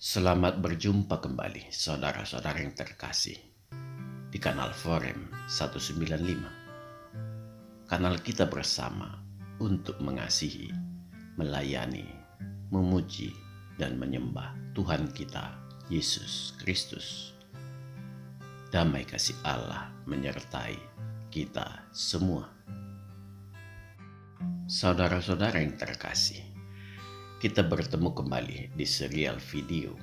Selamat berjumpa kembali saudara-saudara yang terkasih di kanal Forum 195. Kanal kita bersama untuk mengasihi, melayani, memuji, dan menyembah Tuhan kita Yesus Kristus. Damai kasih Allah menyertai kita semua. Saudara-saudara yang terkasih, kita bertemu kembali di serial video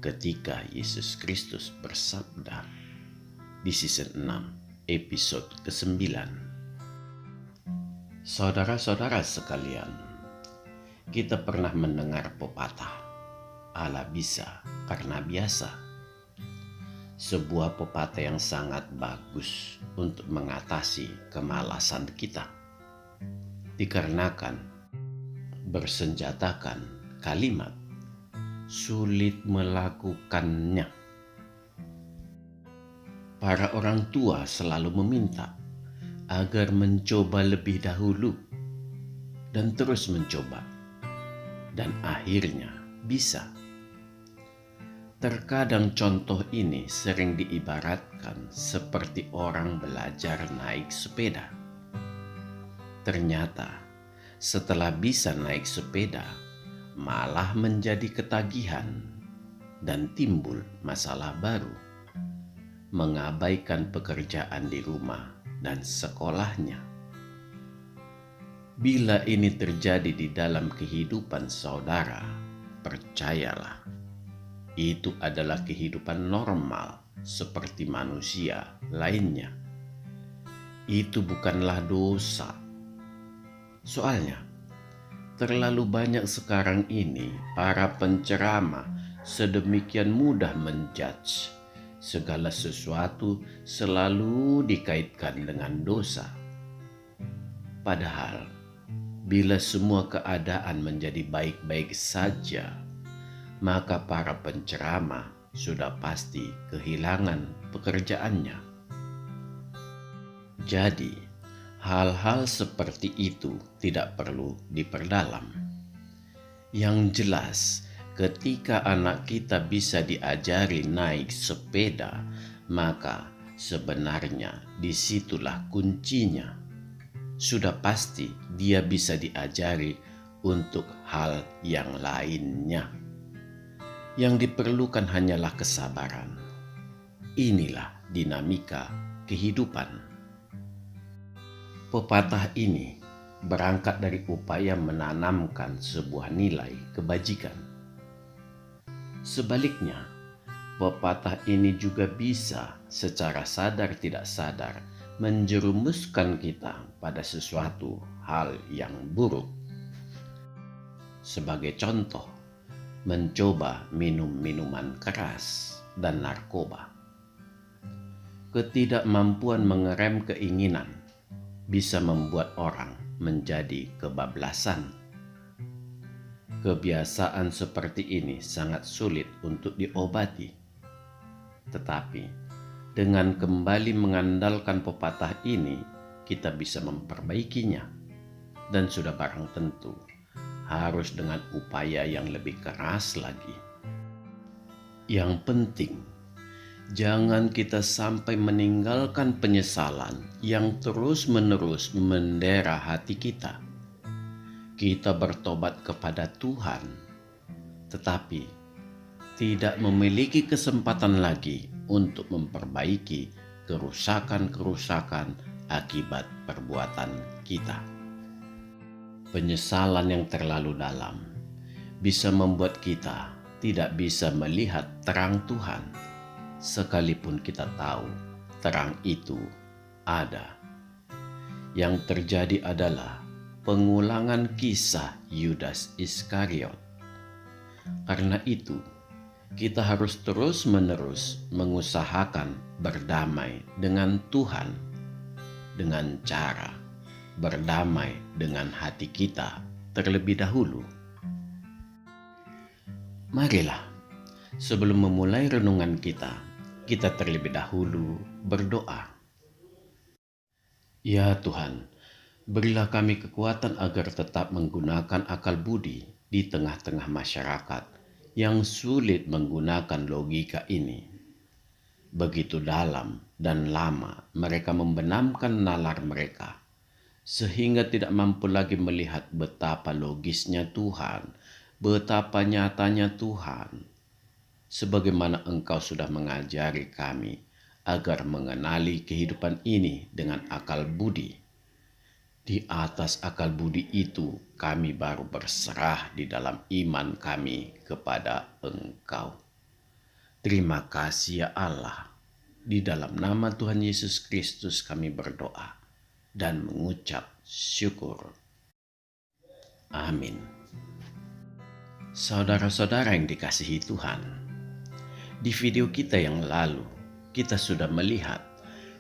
ketika Yesus Kristus bersabda di season 6 episode ke-9. Saudara-saudara sekalian, kita pernah mendengar pepatah Allah bisa karena biasa. Sebuah pepatah yang sangat bagus untuk mengatasi kemalasan kita. Dikarenakan bersenjatakan kalimat sulit melakukannya. Para orang tua selalu meminta agar mencoba lebih dahulu dan terus mencoba, dan akhirnya bisa. Terkadang contoh ini sering diibaratkan seperti orang belajar naik sepeda. Ternyata setelah bisa naik sepeda, malah menjadi ketagihan dan timbul masalah baru, mengabaikan pekerjaan di rumah dan sekolahnya. Bila ini terjadi di dalam kehidupan saudara, percayalah, itu adalah kehidupan normal seperti manusia lainnya. Itu bukanlah dosa. Soalnya, terlalu banyak sekarang ini para penceramah sedemikian mudah menjudge. Segala sesuatu selalu dikaitkan dengan dosa. Padahal, bila semua keadaan menjadi baik-baik saja, maka para penceramah sudah pasti kehilangan pekerjaannya. Jadi, hal-hal seperti itu tidak perlu diperdalam. Yang jelas, ketika anak kita bisa diajari naik sepeda, maka sebenarnya disitulah kuncinya. Sudah pasti dia bisa diajari untuk hal yang lainnya. Yang diperlukan hanyalah kesabaran. Inilah dinamika kehidupan. Pepatah ini berangkat dari upaya menanamkan sebuah nilai kebajikan. Sebaliknya, pepatah ini juga bisa secara sadar tidak sadar menjerumuskan kita pada sesuatu hal yang buruk. Sebagai contoh, mencoba minum minuman keras dan narkoba. Ketidakmampuan mengerem keinginan bisa membuat orang menjadi kebablasan. Kebiasaan seperti ini sangat sulit untuk diobati. Tetapi dengan kembali mengandalkan pepatah ini, kita bisa memperbaikinya. Dan sudah barang tentu harus dengan upaya yang lebih keras lagi. Yang penting, jangan kita sampai meninggalkan penyesalan yang terus-menerus mendera hati kita. Kita bertobat kepada Tuhan, tetapi tidak memiliki kesempatan lagi untuk memperbaiki kerusakan-kerusakan akibat perbuatan kita. Penyesalan yang terlalu dalam bisa membuat kita tidak bisa melihat terang Tuhan, sekalipun kita tahu terang itu ada. Yang terjadi adalah pengulangan kisah Yudas Iskariot. Karena itu, kita harus terus-menerus mengusahakan berdamai dengan Tuhan dengan cara berdamai dengan hati kita terlebih dahulu. Marilah, sebelum memulai renungan kita terlebih dahulu berdoa. Ya Tuhan, berilah kami kekuatan agar tetap menggunakan akal budi di tengah-tengah masyarakat yang sulit menggunakan logika ini. Begitu dalam dan lama mereka membenamkan nalar mereka, sehingga tidak mampu lagi melihat betapa logisnya Tuhan, betapa nyatanya Tuhan. Sebagaimana Engkau sudah mengajari kami agar mengenali kehidupan ini dengan akal budi. Di atas akal budi itu kami baru berserah di dalam iman kami kepada Engkau. Terima kasih ya Allah. Di dalam nama Tuhan Yesus Kristus kami berdoa dan mengucap syukur. Amin. Saudara-saudara yang dikasihi Tuhan, di video kita yang lalu kita sudah melihat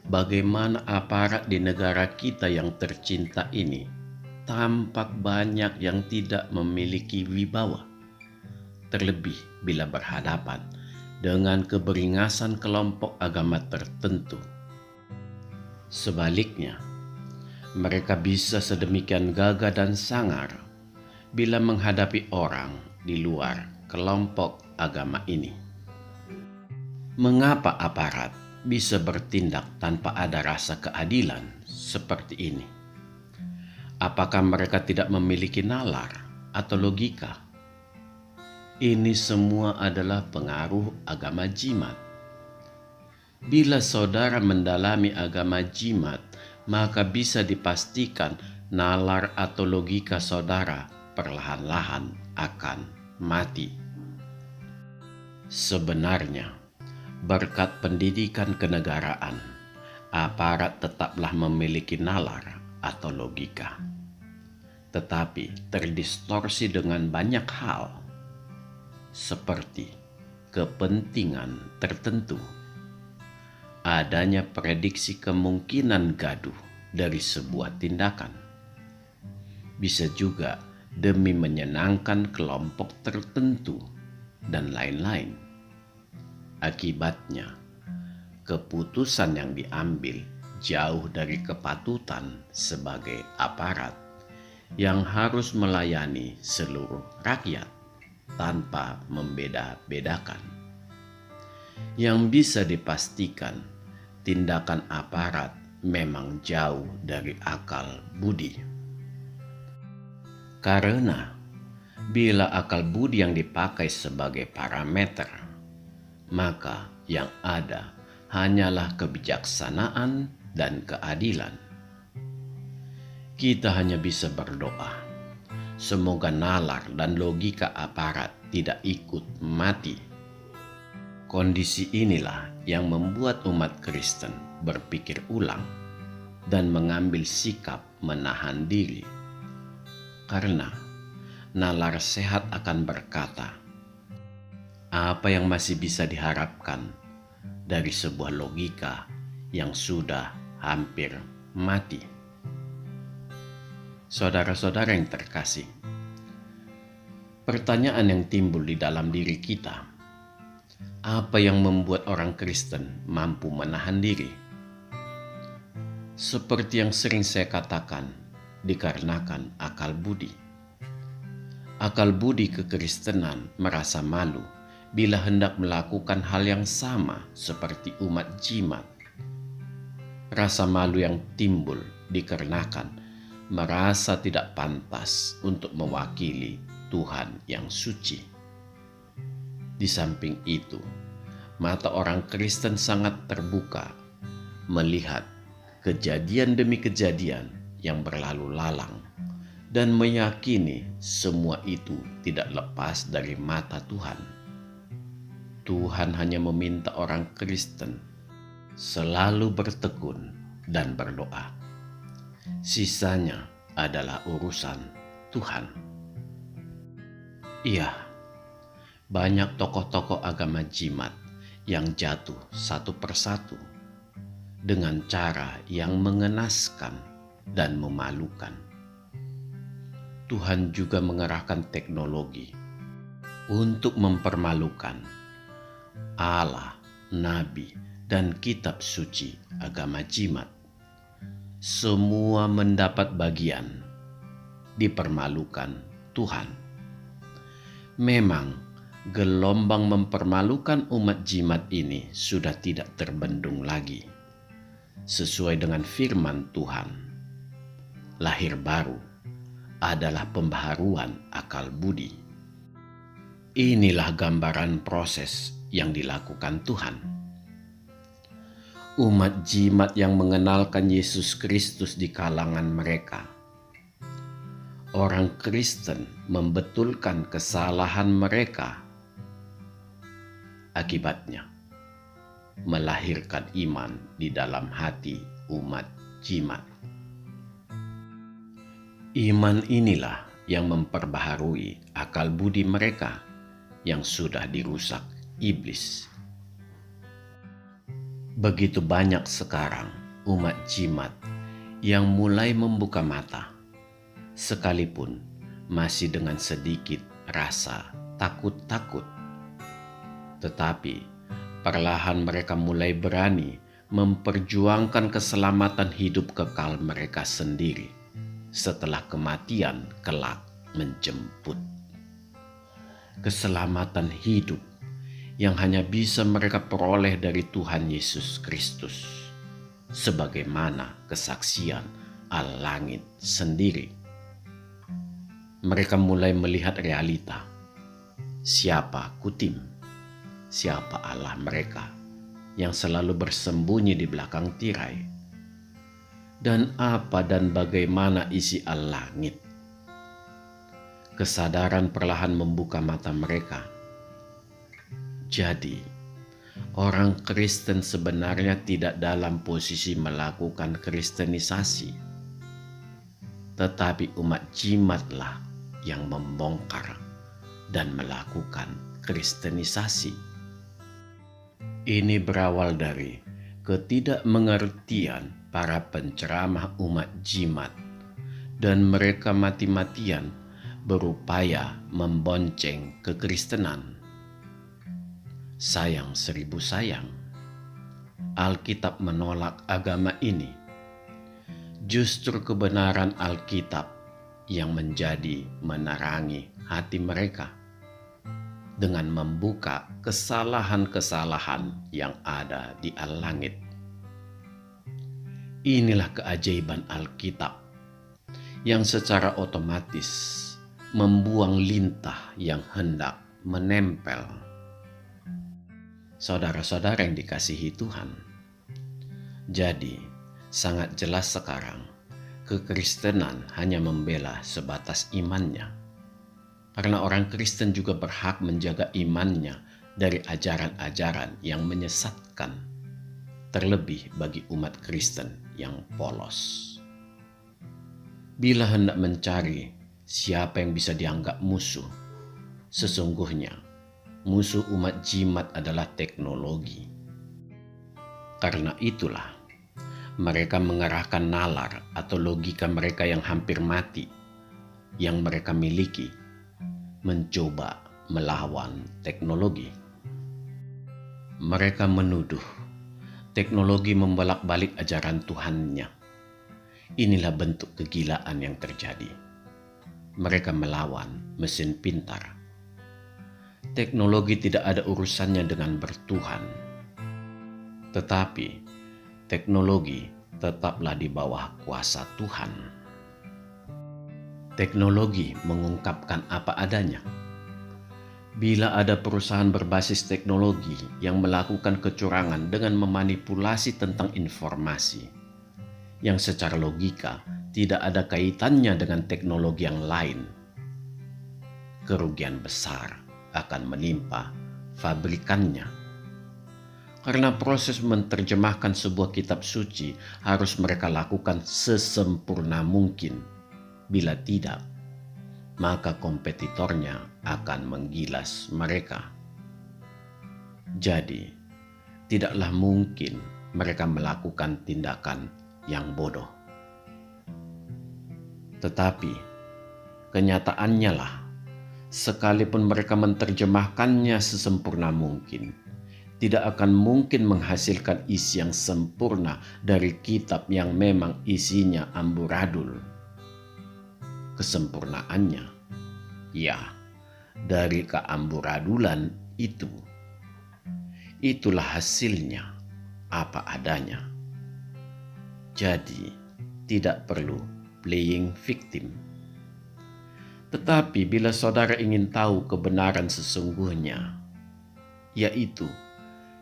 bagaimana aparat di negara kita yang tercinta ini tampak banyak yang tidak memiliki wibawa, terlebih bila berhadapan dengan keberingasan kelompok agama tertentu. Sebaliknya, mereka bisa sedemikian gagah dan sangar bila menghadapi orang di luar kelompok agama ini. Mengapa aparat bisa bertindak tanpa ada rasa keadilan seperti ini? Apakah mereka tidak memiliki nalar atau logika? Ini semua adalah pengaruh agama jimat. Bila saudara mendalami agama jimat, maka bisa dipastikan nalar atau logika saudara perlahan-lahan akan mati. Sebenarnya, berkat pendidikan kenegaraan, aparat tetaplah memiliki nalar atau logika, tetapi terdistorsi dengan banyak hal, seperti kepentingan tertentu, adanya prediksi kemungkinan gaduh dari sebuah tindakan, bisa juga demi menyenangkan kelompok tertentu, dan lain-lain. Akibatnya, keputusan yang diambil jauh dari kepatutan sebagai aparat yang harus melayani seluruh rakyat tanpa membeda-bedakan. Yang bisa dipastikan, tindakan aparat memang jauh dari akal budi. Karena bila akal budi yang dipakai sebagai parameter, maka yang ada hanyalah kebijaksanaan dan keadilan. Kita hanya bisa berdoa, semoga nalar dan logika aparat tidak ikut mati. Kondisi inilah yang membuat umat Kristen berpikir ulang dan mengambil sikap menahan diri. Karena nalar sehat akan berkata, apa yang masih bisa diharapkan dari sebuah logika yang sudah hampir mati? Saudara-saudara yang terkasih, pertanyaan yang timbul di dalam diri kita, apa yang membuat orang Kristen mampu menahan diri? Seperti yang sering saya katakan, dikarenakan akal budi. Akal budi kekristenan merasa malu bila hendak melakukan hal yang sama seperti umat jimat. Rasa malu yang timbul dikarenakan merasa tidak pantas untuk mewakili Tuhan yang suci. Di samping itu, mata orang Kristen sangat terbuka melihat kejadian demi kejadian yang berlalu lalang dan meyakini semua itu tidak lepas dari mata Tuhan. Tuhan hanya meminta orang Kristen selalu bertekun dan berdoa. Sisanya adalah urusan Tuhan. Iya, banyak tokoh-tokoh agama jimat yang jatuh satu persatu dengan cara yang mengenaskan dan memalukan. Tuhan juga mengerahkan teknologi untuk mempermalukan Allah, Nabi, dan kitab suci agama jimat. Semua mendapat bagian dipermalukan Tuhan. Memang gelombang mempermalukan umat jimat ini sudah tidak terbendung lagi. Sesuai dengan firman Tuhan, lahir baru adalah pembaharuan akal budi. Inilah gambaran proses yang dilakukan Tuhan. Umat jimat yang mengenalkan Yesus Kristus di kalangan mereka. Orang Kristen membetulkan kesalahan mereka. Akibatnya, melahirkan iman di dalam hati umat jimat. Iman inilah yang memperbaharui akal budi mereka yang sudah dirusak iblis. Begitu banyak sekarang umat jimat yang mulai membuka mata, sekalipun masih dengan sedikit rasa takut-takut. Tetapi perlahan mereka mulai berani memperjuangkan keselamatan hidup kekal mereka sendiri setelah kematian kelak menjemput. Keselamatan hidup yang hanya bisa mereka peroleh dari Tuhan Yesus Kristus, sebagaimana kesaksian Al-Langit sendiri. Mereka mulai melihat realita, siapa Kutim, siapa Allah mereka yang selalu bersembunyi di belakang tirai, dan apa dan bagaimana isi Al-Langit. Kesadaran perlahan membuka mata mereka. Jadi, orang Kristen sebenarnya tidak dalam posisi melakukan kristenisasi, tetapi umat jimatlah yang membongkar dan melakukan kristenisasi. Ini berawal dari ketidakmengertian para penceramah umat jimat, dan mereka mati-matian berupaya membonceng kekristenan. Sayang seribu sayang, Alkitab menolak agama ini. Justru kebenaran Alkitab yang menjadi menerangi hati mereka dengan membuka kesalahan-kesalahan yang ada di Al-Langit. Inilah keajaiban Alkitab yang secara otomatis membuang lintah yang hendak menempel. Saudara-saudara yang dikasihi Tuhan, jadi sangat jelas sekarang kekristenan hanya membela sebatas imannya, karena orang Kristen juga berhak menjaga imannya dari ajaran-ajaran yang menyesatkan, terlebih bagi umat Kristen yang polos. Bila hendak mencari siapa yang bisa dianggap musuh, sesungguhnya musuh umat jimat adalah teknologi. Karena itulah mereka mengerahkan nalar atau logika mereka yang hampir mati, yang mereka miliki, mencoba melawan teknologi. Mereka menuduh teknologi membolak-balik ajaran Tuhannya. Inilah bentuk kegilaan yang terjadi. Mereka melawan mesin pintar. Teknologi tidak ada urusannya dengan bertuhan, tetapi teknologi tetaplah di bawah kuasa Tuhan. Teknologi mengungkapkan apa adanya. Bila ada perusahaan berbasis teknologi yang melakukan kecurangan dengan memanipulasi tentang informasi yang secara logika tidak ada kaitannya dengan teknologi yang lain, kerugian besar akan menimpa fabrikannya. Karena proses menerjemahkan sebuah kitab suci harus mereka lakukan sesempurna mungkin. Bila tidak, maka kompetitornya akan menggilas mereka. Jadi, tidaklah mungkin mereka melakukan tindakan yang bodoh. Tetapi, kenyataannya lah, sekalipun mereka menerjemahkannya sesempurna mungkin, tidak akan mungkin menghasilkan isi yang sempurna dari kitab yang memang isinya amburadul. Kesempurnaannya, ya, dari keamburadulan itu. Itulah hasilnya, apa adanya. Jadi, tidak perlu playing victim. Tetapi bila saudara ingin tahu kebenaran sesungguhnya, yaitu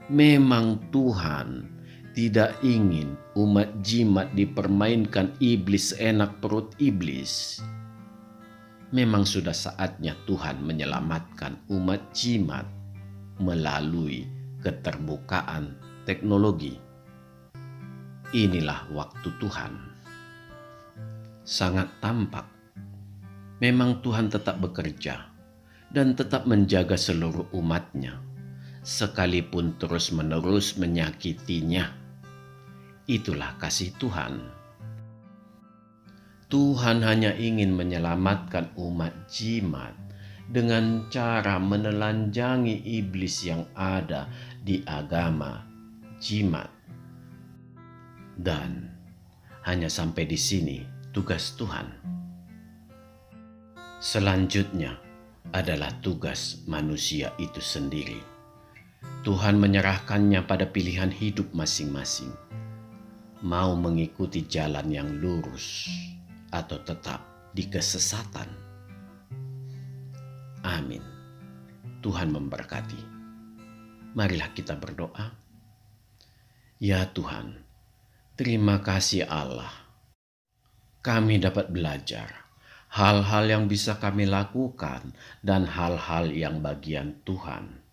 memang Tuhan tidak ingin umat jimat dipermainkan iblis enak perut iblis. Memang sudah saatnya Tuhan menyelamatkan umat jimat melalui keterbukaan teknologi. Inilah waktu Tuhan. Sangat tampak. Memang Tuhan tetap bekerja dan tetap menjaga seluruh umatnya, sekalipun terus-menerus menyakitinya. Itulah kasih Tuhan. Tuhan hanya ingin menyelamatkan umat jimat dengan cara menelanjangi iblis yang ada di agama jimat. Dan hanya sampai di sini tugas Tuhan. Selanjutnya adalah tugas manusia itu sendiri. Tuhan menyerahkannya pada pilihan hidup masing-masing. Mau mengikuti jalan yang lurus atau tetap di kesesatan. Amin. Tuhan memberkati. Marilah kita berdoa. Ya Tuhan, terima kasih Allah. Kami dapat belajar hal-hal yang bisa kami lakukan dan hal-hal yang bagian Tuhan.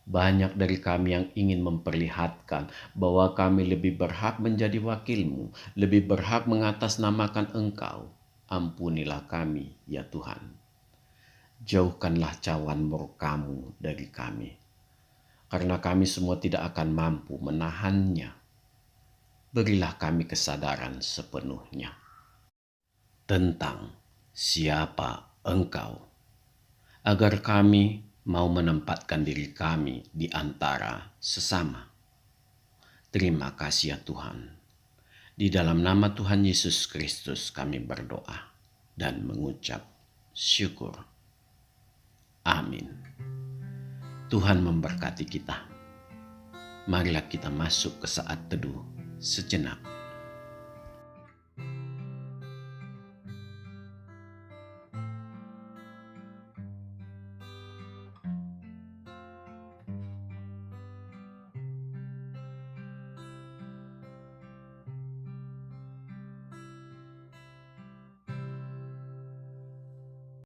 Banyak dari kami yang ingin memperlihatkan bahwa kami lebih berhak menjadi wakil-Mu, lebih berhak mengatasnamakan Engkau. Ampunilah kami, ya Tuhan. Jauhkanlah cawan murka-Mu dari kami, karena kami semua tidak akan mampu menahannya. Berilah kami kesadaran sepenuhnya tentang siapa Engkau, agar kami mau menempatkan diri kami di antara sesama. Terima kasih ya Tuhan. Di dalam nama Tuhan Yesus Kristus kami berdoa dan mengucap syukur. Amin. Tuhan memberkati kita. Marilah kita masuk ke saat teduh sejenak.